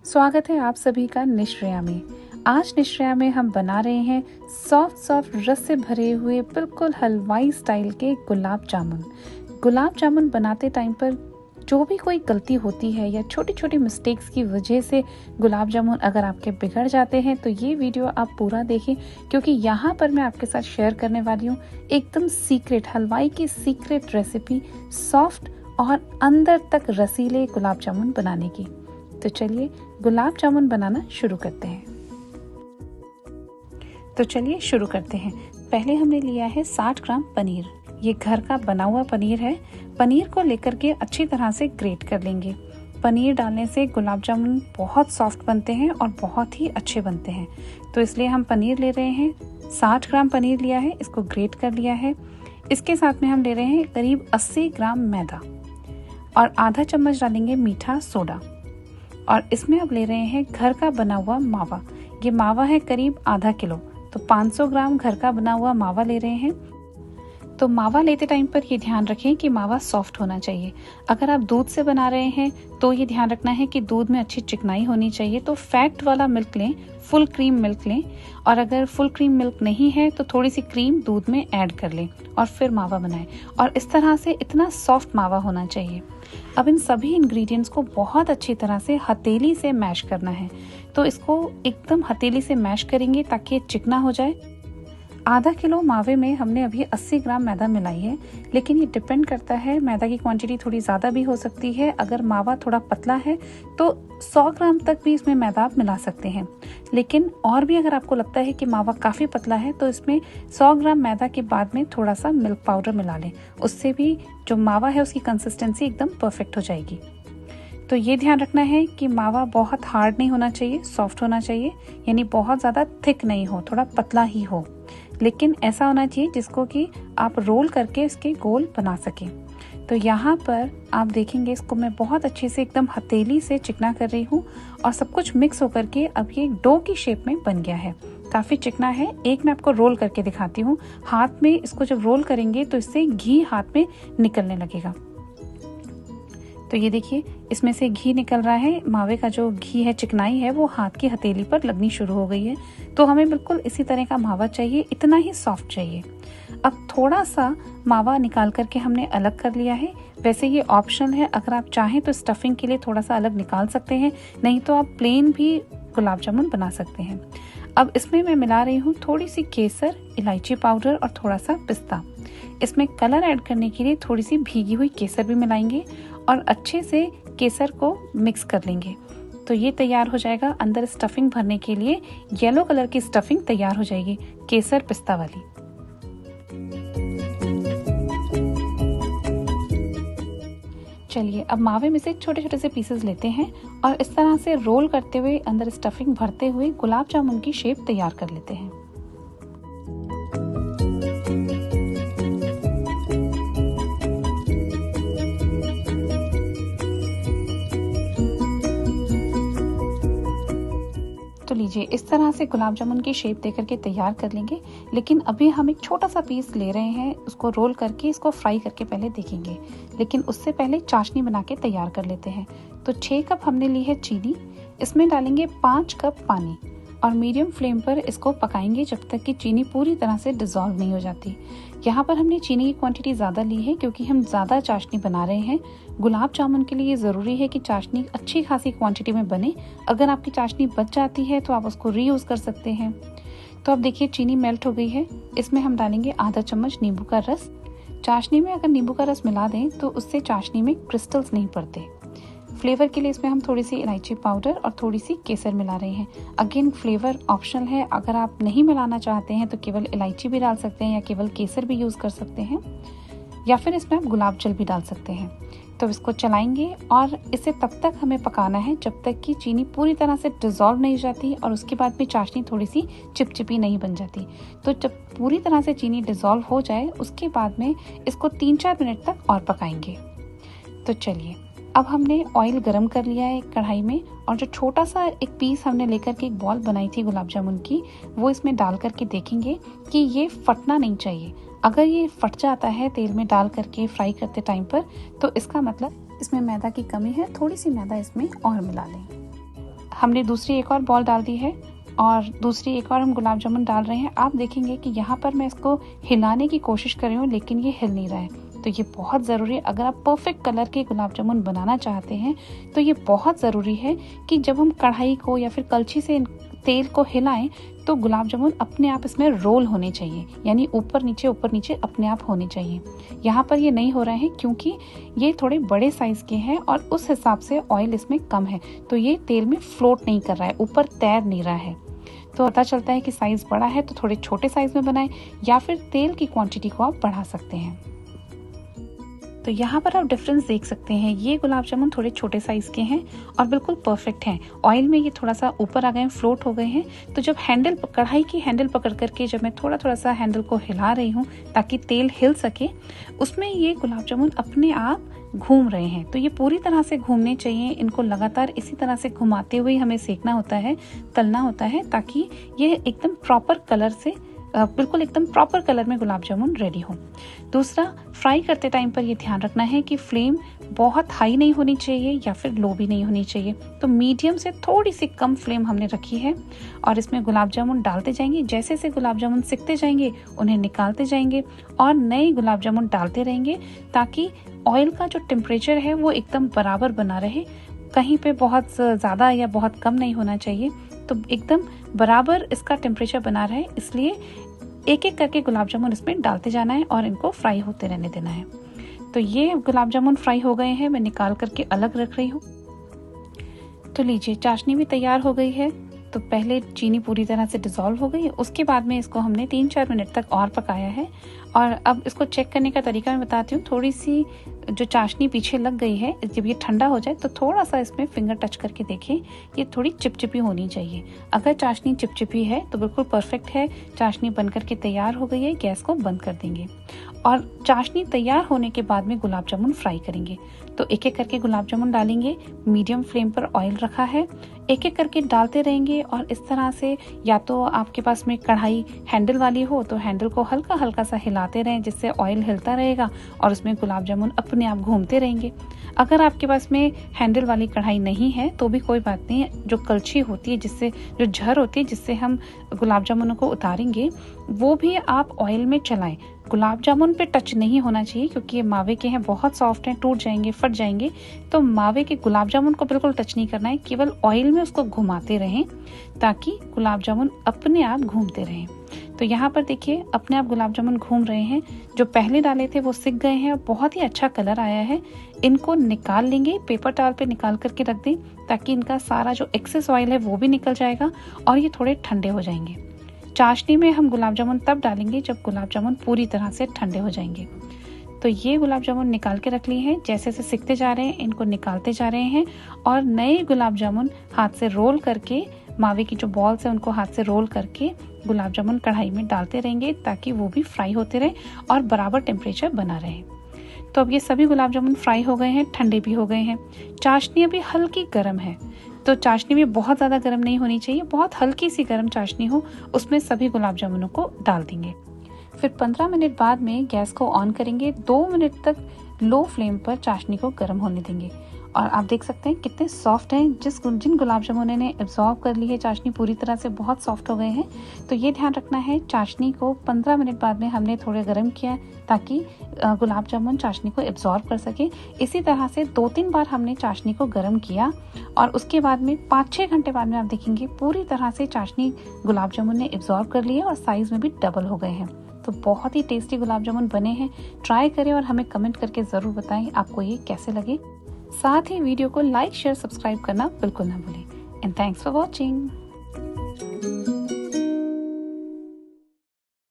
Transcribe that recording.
स्वागत है आप सभी का निश्रेया में। आज निश्रेया में हम बना रहे हैं सॉफ्ट रस से भरे हुए बिल्कुल हलवाई स्टाइल के गुलाब जामुन। गुलाब जामुन बनाते टाइम पर जो भी कोई गलती होती है या छोटी छोटी मिस्टेक्स की वजह से गुलाब जामुन अगर आपके बिगड़ जाते हैं तो ये वीडियो आप पूरा देखें, क्योंकि यहाँ पर मैं आपके साथ शेयर करने वाली हूँ एकदम सीक्रेट हलवाई की सीक्रेट रेसिपी सॉफ्ट और अंदर तक रसीले गुलाब जामुन बनाने की। तो चलिए गुलाब जामुन बनाना शुरू करते हैं। पहले हमने लिया है 60 ग्राम पनीर। ये घर का बना हुआ पनीर है। पनीर को लेकर के अच्छी तरह से ग्रेट कर लेंगे। पनीर डालने से गुलाब जामुन बहुत सॉफ्ट बनते हैं और बहुत ही अच्छे बनते हैं, तो इसलिए हम पनीर ले रहे हैं। 60 ग्राम पनीर लिया है, इसको ग्रेट कर लिया है। इसके साथ में हम ले रहे हैं करीब 80 ग्राम मैदा और आधा चम्मच डालेंगे मीठा सोडा। और इसमें अब ले रहे हैं घर का बना हुआ मावा। ये मावा है करीब आधा किलो, तो 500 ग्राम घर का बना हुआ मावा ले रहे हैं। तो मावा लेते टाइम पर ये ध्यान रखें कि मावा सॉफ्ट होना चाहिए। अगर आप दूध से बना रहे हैं तो ये ध्यान रखना है कि दूध में अच्छी चिकनाई होनी चाहिए। तो फैट वाला मिल्क लें, फुल क्रीम मिल्क लें। और अगर फुल क्रीम मिल्क नहीं है तो थोड़ी सी क्रीम दूध में ऐड कर लें और फिर मावा बनाएं। और इस तरह से इतना सॉफ्ट मावा होना चाहिए। अब इन सभी इंग्रेडिएंट्स को बहुत अच्छी तरह से हथेली से मैश करना है। तो इसको एकदम हथेली से मैश करेंगे ताकि ये चिकना हो जाए। आधा किलो मावे में हमने अभी 80 ग्राम मैदा मिलाई है, लेकिन ये डिपेंड करता है, मैदा की क्वांटिटी थोड़ी ज़्यादा भी हो सकती है। अगर मावा थोड़ा पतला है तो 100 ग्राम तक भी इसमें मैदा आप मिला सकते हैं। लेकिन और भी अगर आपको लगता है कि मावा काफ़ी पतला है तो इसमें 100 ग्राम मैदा के बाद में थोड़ा सा मिल्क पाउडर मिला लें। उससे भी जो मावा है उसकी कंसिस्टेंसी एकदम परफेक्ट हो जाएगी। तो ये ध्यान रखना है कि मावा बहुत हार्ड नहीं होना चाहिए, सॉफ्ट होना चाहिए, यानी बहुत ज़्यादा थिक नहीं हो, थोड़ा पतला ही हो। लेकिन ऐसा होना चाहिए जिसको कि आप रोल करके इसके गोल बना सकें। तो यहाँ पर आप देखेंगे इसको मैं बहुत अच्छे से एकदम हथेली से चिकना कर रही हूँ और सब कुछ मिक्स होकर के अब ये डो की शेप में बन गया है। काफ़ी चिकना है। एक मैं आपको रोल करके दिखाती हूँ। हाथ में इसको जब रोल करेंगे तो इससे घी हाथ में निकलने लगेगा। तो ये देखिए इसमें से घी निकल रहा है। मावे का जो घी है, चिकनाई है, वो हाथ की हथेली पर लगनी शुरू हो गई है। तो हमें बिल्कुल इसी तरह का मावा चाहिए, इतना ही सॉफ्ट चाहिए। अब थोड़ा सा मावा निकाल करके हमने अलग कर लिया है। वैसे ये ऑप्शनल है, अगर आप चाहें तो स्टफिंग के लिए थोड़ा सा अलग निकाल सकते हैं, नहीं तो आप प्लेन भी गुलाब जामुन बना सकते हैं। अब इसमें मैं मिला रही हूँ थोड़ी सी केसर, इलायची पाउडर और थोड़ा सा पिस्ता। इसमें कलर ऐड करने के लिए थोड़ी सी भीगी हुई केसर भी मिलाएंगे और अच्छे से केसर को मिक्स कर लेंगे। तो ये तैयार हो जाएगा। अंदर स्टफिंग भरने के लिए येलो कलर की स्टफिंग तैयार हो जाएगी, केसर पिस्ता वाली। चलिए अब मावे में से छोटे छोटे से पीसेस लेते हैं और इस तरह से रोल करते हुए अंदर स्टफिंग भरते हुए गुलाब जामुन की शेप तैयार कर लेते हैं। तो लीजिए इस तरह से गुलाब जामुन की शेप देकर के तैयार कर लेंगे। लेकिन अभी हम एक छोटा सा पीस ले रहे हैं, उसको रोल करके इसको फ्राई करके पहले देखेंगे। लेकिन उससे पहले चाशनी बना के तैयार कर लेते हैं। तो 6 कप हमने ली है चीनी। इसमें डालेंगे 5 कप पानी और मीडियम फ्लेम पर इसको पकाएंगे जब तक कि चीनी पूरी तरह से डिसॉल्व नहीं हो जाती। यहाँ पर हमने चीनी की क्वांटिटी ज़्यादा ली है क्योंकि हम ज़्यादा चाशनी बना रहे हैं। गुलाब जामुन के लिए ज़रूरी है कि चाशनी अच्छी खासी क्वांटिटी में बने। अगर आपकी चाशनी बच जाती है तो आप उसको रीयूज़ कर सकते हैं। तो अब देखिए चीनी मेल्ट हो गई है। इसमें हम डालेंगे आधा चम्मच नींबू का रस। चाशनी में अगर नींबू का रस मिला दें तो उससे चाशनी में क्रिस्टल्स नहीं पड़ते। फ्लेवर के लिए इसमें हम थोड़ी सी इलायची पाउडर और थोड़ी सी केसर मिला रहे हैं। अगेन फ्लेवर ऑप्शनल है, अगर आप नहीं मिलाना चाहते हैं तो केवल इलायची भी डाल सकते हैं या केवल केसर भी यूज़ कर सकते हैं, या फिर इसमें आप गुलाब जल भी डाल सकते हैं। तो इसको चलाएंगे और इसे तब तक हमें पकाना है जब तक कि चीनी पूरी तरह से डिसॉल्व नहीं हो जाती और उसके बाद में चाशनी थोड़ी सी चिपचिपी नहीं बन जाती। तो जब पूरी तरह से चीनी डिसॉल्व हो जाए उसके बाद में इसको 3-4 मिनट तक और पकाएंगे। तो चलिए अब हमने ऑयल गरम कर लिया है एक कढ़ाई में और जो छोटा सा एक पीस हमने लेकर के एक बॉल बनाई थी गुलाब जामुन की, वो इसमें डाल करके देखेंगे कि ये फटना नहीं चाहिए। अगर ये फट जाता है तेल में डाल करके फ्राई करते टाइम पर तो इसका मतलब इसमें मैदा की कमी है। थोड़ी सी मैदा इसमें और मिला लें। हमने दूसरी एक और बॉल डाल दी है और दूसरी एक और हम गुलाब जामुन डाल रहे हैं। आप देखेंगे कि यहाँ पर मैं इसको हिलाने की कोशिश कर रही हूँ लेकिन ये हिल नहीं रहा है। तो ये बहुत ज़रूरी है, अगर आप परफेक्ट कलर के गुलाब जामुन बनाना चाहते हैं तो ये बहुत ज़रूरी है कि जब हम कढ़ाई को या फिर कलछी से तेल को हिलाएं तो गुलाब जामुन अपने आप इसमें रोल होने चाहिए, यानी ऊपर नीचे अपने आप होने चाहिए। यहाँ पर ये नहीं हो रहे हैं क्योंकि ये थोड़े बड़े साइज़ के हैं और उस हिसाब से ऑयल इसमें कम है, तो ये तेल में फ्लोट नहीं कर रहा है, ऊपर तैर नहीं रहा है। तो पता चलता है कि साइज़ बड़ा है तो थोड़े छोटे साइज़ में बनाएं या फिर तेल की क्वांटिटी को आप बढ़ा सकते हैं। तो यहाँ पर आप डिफरेंस देख सकते हैं, ये गुलाब जामुन थोड़े छोटे साइज़ के हैं और बिल्कुल परफेक्ट हैं। ऑयल में ये थोड़ा सा ऊपर आ गए हैं, फ्लोट हो गए हैं। तो जब कढ़ाई की हैंडल पकड़ करके जब मैं थोड़ा सा हैंडल को हिला रही हूँ ताकि तेल हिल सके, उसमें ये गुलाब जामुन अपने आप घूम रहे हैं। तो ये पूरी तरह से घूमने चाहिए, इनको लगातार इसी तरह से घुमाते हुए हमें सेकना होता है, तलना होता है, ताकि ये एकदम प्रॉपर कलर से बिल्कुल एकदम प्रॉपर कलर में गुलाब जामुन रेडी हो। दूसरा, फ्राई करते टाइम पर ये ध्यान रखना है कि फ्लेम बहुत हाई नहीं होनी चाहिए या फिर लो भी नहीं होनी चाहिए। तो मीडियम से थोड़ी सी कम फ्लेम हमने रखी है और इसमें गुलाब जामुन डालते जाएंगे। जैसे जैसे गुलाब जामुन सिकते जाएंगे उन्हें निकालते जाएंगे और नए गुलाब जामुन डालते रहेंगे ताकि ऑयल का जो टेम्परेचर है वो एकदम बराबर बना रहे, कहीं पे बहुत ज़्यादा या बहुत कम नहीं होना चाहिए। तो एकदम बराबर इसका टेम्परेचर बना रहे, इसलिए एक एक करके गुलाब जामुन इसमें डालते जाना है और इनको फ्राई होते रहने देना है। तो ये गुलाब जामुन फ्राई हो गए हैं, मैं निकाल करके अलग रख रही हूँ। तो लीजिए, चाशनी भी तैयार हो गई है। तो पहले चीनी पूरी तरह से डिज़ोल्व हो गई है, उसके बाद में इसको हमने 3-4 मिनट तक और पकाया है। और अब इसको चेक करने का तरीका मैं बताती हूँ। थोड़ी सी जो चाशनी पीछे लग गई है, जब ये ठंडा हो जाए तो थोड़ा सा इसमें फिंगर टच करके देखें, ये थोड़ी चिपचिपी होनी चाहिए। अगर चाशनी चिपचिपी है तो बिल्कुल परफेक्ट है, चाशनी बन करके तैयार हो गई है, गैस को बंद कर देंगे। और चाशनी तैयार होने के बाद में गुलाब जामुन फ्राई करेंगे। तो एक एक करके गुलाब जामुन डालेंगे, मीडियम फ्लेम पर ऑयल रखा है, एक एक करके डालते रहेंगे। और इस तरह से, या तो आपके पास में कढ़ाई हैंडल वाली हो तो हैंडल को हल्का हल्का सा हिलाते रहें, जिससे ऑयल हिलता रहेगा और उसमें गुलाब जामुन अपने आप घूमते रहेंगे। अगर आपके पास में हैंडल वाली कढ़ाई नहीं है तो भी कोई बात नहीं, जो कलछी होती है, जिससे जो झर होती है जिससे हम गुलाब जामुनों को उतारेंगे, वो भी आप ऑयल में चलाएं। गुलाब जामुन पे टच नहीं होना चाहिए क्योंकि ये मावे के हैं, बहुत सॉफ्ट हैं, टूट जाएंगे, फट जाएंगे। तो मावे के गुलाब जामुन को बिल्कुल टच नहीं करना है, केवल ऑयल में उसको घुमाते रहें ताकि गुलाब जामुन अपने आप घूमते रहें। तो यहाँ पर देखिए, अपने आप गुलाब जामुन घूम रहे हैं। जो पहले डाले थे वो सिक गए हैं और बहुत ही अच्छा कलर आया है। इनको निकाल लेंगे, पेपर टॉवल पे निकाल करके रख दें ताकि इनका सारा जो एक्सेस ऑयल है वो भी निकल जाएगा और ये थोड़े ठंडे हो जाएंगे। चाशनी में हम गुलाब जामुन तब डालेंगे जब गुलाब जामुन पूरी तरह से ठंडे हो जाएंगे। तो ये गुलाब जामुन निकाल के रख लिए हैं। जैसे जैसे सिकते जा रहे हैं इनको निकालते जा रहे हैं और नए गुलाब जामुन हाथ से रोल करके, मावे की जो बॉल्स है उनको हाथ से रोल करके गुलाब जामुन कढ़ाई में डालते रहेंगे ताकि वो भी फ्राई होते रहे और बराबर टेम्परेचर बना रहे। तो अब ये सभी गुलाब जामुन फ्राई हो गए हैं, ठंडे भी हो गए हैं। चाशनी अभी हल्की गर्म है, तो चाशनी भी बहुत ज़्यादा गर्म नहीं होनी चाहिए, बहुत हल्की सी गर्म चाशनी हो, उसमें सभी गुलाब जामुनों को डाल देंगे। फिर 15 मिनट बाद में गैस को ऑन करेंगे, 2 मिनट तक लो फ्लेम पर चाशनी को गर्म होने देंगे। और आप देख सकते हैं कितने सॉफ्ट हैं, जिन गुलाब जामुनों ने एब्जॉर्ब कर ली है चाशनी पूरी तरह से, बहुत सॉफ्ट हो गए हैं। तो ये ध्यान रखना है, चाशनी को 15 मिनट बाद में हमने थोड़े गर्म किया ताकि गुलाब जामुन चाशनी को एब्जॉर्ब कर सके। इसी तरह से 2-3 बार हमने चाशनी को गर्म किया और उसके बाद में 5-6 घंटे बाद में आप देखेंगे पूरी तरह से चाशनी गुलाब जामुन ने एब्जॉर्ब कर ली है और साइज में भी डबल हो गए हैं। तो बहुत ही टेस्टी गुलाब जामुन बने हैं। ट्राई करें और हमें कमेंट करके ज़रूर बताएं आपको ये कैसे लगे। साथ ही वीडियो को लाइक, शेयर, सब्सक्राइब करना बिल्कुल ना भूलें। And thanks for watching.